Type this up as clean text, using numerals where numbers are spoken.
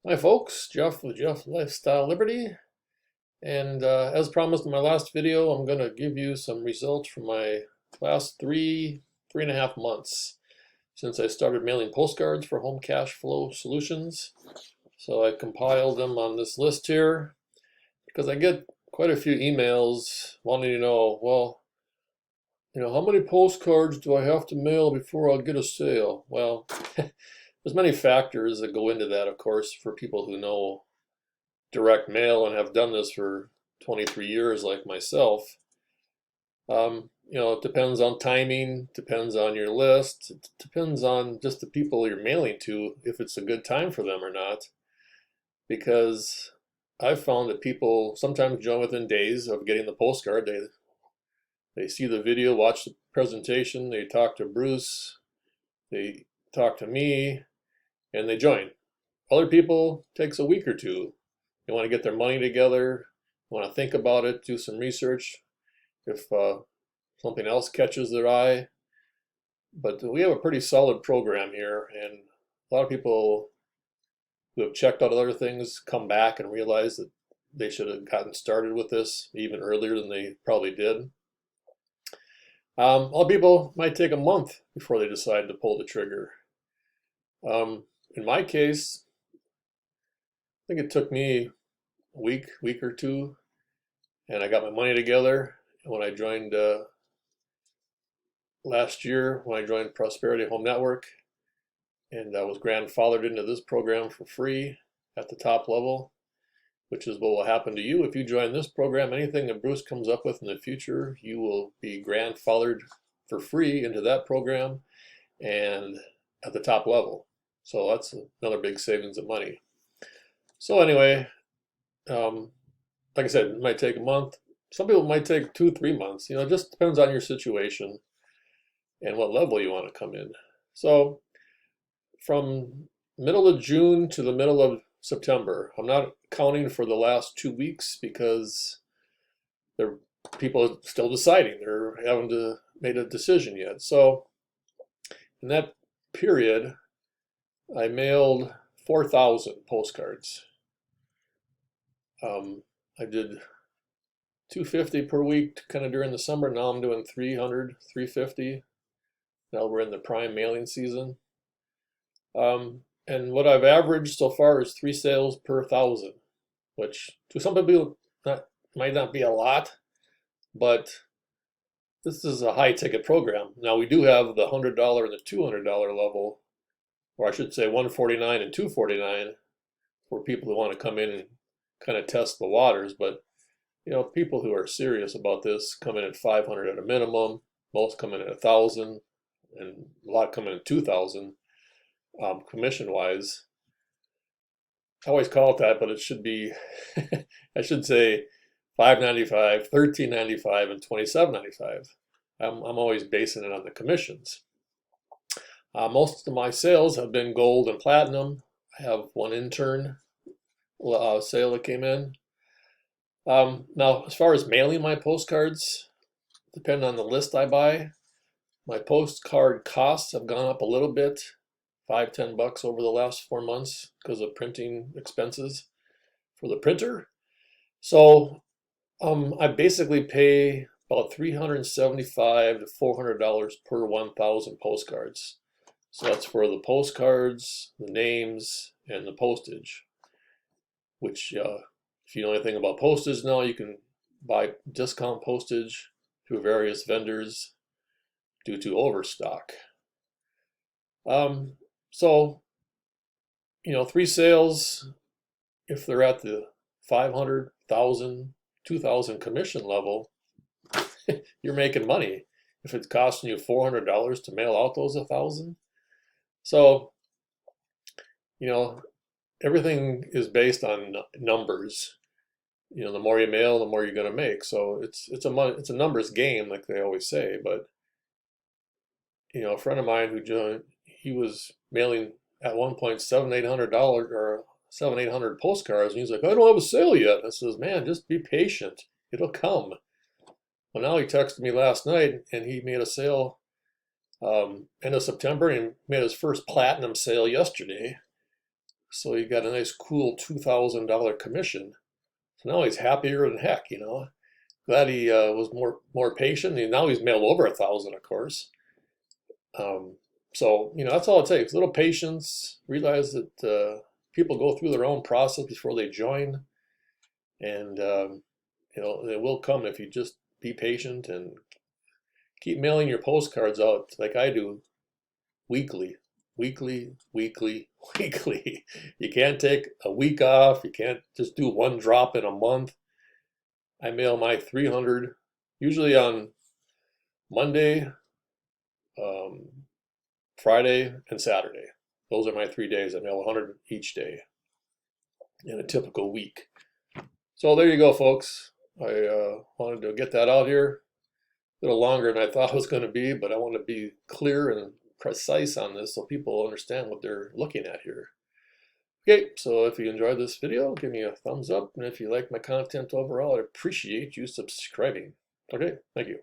Hi folks, Jeff with Jeff Lifestyle Liberty, and as promised in my last video, I'm going to give you some results from my last three and a half months since I started mailing postcards for home cash flow solutions. So I compiled them on this list here because I get quite a few emails wanting to know, well, how many postcards do I have to mail before I'll get a sale? Well, there's many factors that go into that, of course, for people who know direct mail and have done this for 23 years like myself. It depends on timing, depends on your list, it depends on just the people you're mailing to, if it's a good time for them or not. Because I've found that people sometimes join within days of getting the postcard. They see the video, watch the presentation, they talk to Bruce, they talk to me, and they join. Other people takes a week or two. They want to get their money together, want to think about it, do some research if something else catches their eye. But we have a pretty solid program here, and a lot of people who have checked out other things come back and realize that they should have gotten started with this even earlier than they probably did. Other people might take a month before they decide to pull the trigger. In my case, I think it took me a week or two, and I got my money together. And when I joined last year, when I joined Prosperity Home Network, and I was grandfathered into this program for free at the top level, which is what will happen to you if you join this program. Anything that Bruce comes up with in the future, you will be grandfathered for free into that program and at the top level. So that's another big savings of money. So anyway, like I said, it might take a month. Some people might take 2, 3 months. It just depends on your situation and what level you want to come in. So from middle of June to the middle of September, I'm not counting for the last 2 weeks because people are still deciding. They haven't made a decision yet. So in that period, I mailed 4,000 postcards. I did 250 per week kind of during the summer. Now I'm doing 300, 350. Now we're in the prime mailing season. And what I've averaged so far is 3 sales per 1,000, which to some people might not be a lot, but this is a high ticket program. Now we do have the $100 and the $200 level, or I should say 149 and 249 for people who want to come in and kind of test the waters. But people who are serious about this come in at 500 at a minimum. Most come in at 1,000, and a lot come in at 2,000. Commission wise, I always call it that, but it should be I should say $5.95, $13.95, and $27.95. I'm always basing it on the commissions. Most of my sales have been gold and platinum. I have one intern sale that came in. Now, as far as mailing my postcards, depending on the list I buy, my postcard costs have gone up a little bit, $5-10 over the last 4 months because of printing expenses for the printer. So I basically pay about $375 to $400 per 1,000 postcards. So that's for the postcards, the names, and the postage, which if you know anything about postage now, you can buy discount postage through various vendors due to overstock. So 3 sales, if they're at the 500, 1,000, 2,000 commission level, you're making money. If it's costing you $400 to mail out those 1,000. So, everything is based on numbers. The more you mail, the more you're going to make. So it's a numbers game, like they always say. But a friend of mine who joined, he was mailing at one point $700-800 or 700-800 postcards, and he's like, I don't have a sale yet. I says, man, just be patient, it'll come. Well, now he texted me last night, and he made a sale end of September, and made his first platinum sale yesterday. So he got a nice cool $2,000 commission. So now he's happier than heck, you know. Glad he was more patient. And now he's mailed over 1,000, of course. So, you know, that's all it takes. A little patience, realize that people go through their own process before they join. And, you know, it will come if you just be patient and keep mailing your postcards out like I do weekly, weekly, weekly, weekly. You can't take a week off. You can't just do one drop in a month. I mail my 300 usually on Monday, Friday, and Saturday. Those are my 3 days. I mail 100 each day in a typical week. So there you go, folks. I wanted to get that out here. A little longer than I thought it was going to be, but I want to be clear and precise on this so people understand what they're looking at here. Okay, so if you enjoyed this video, give me a thumbs up, and if you like my content overall, I'd appreciate you subscribing. Okay, thank you.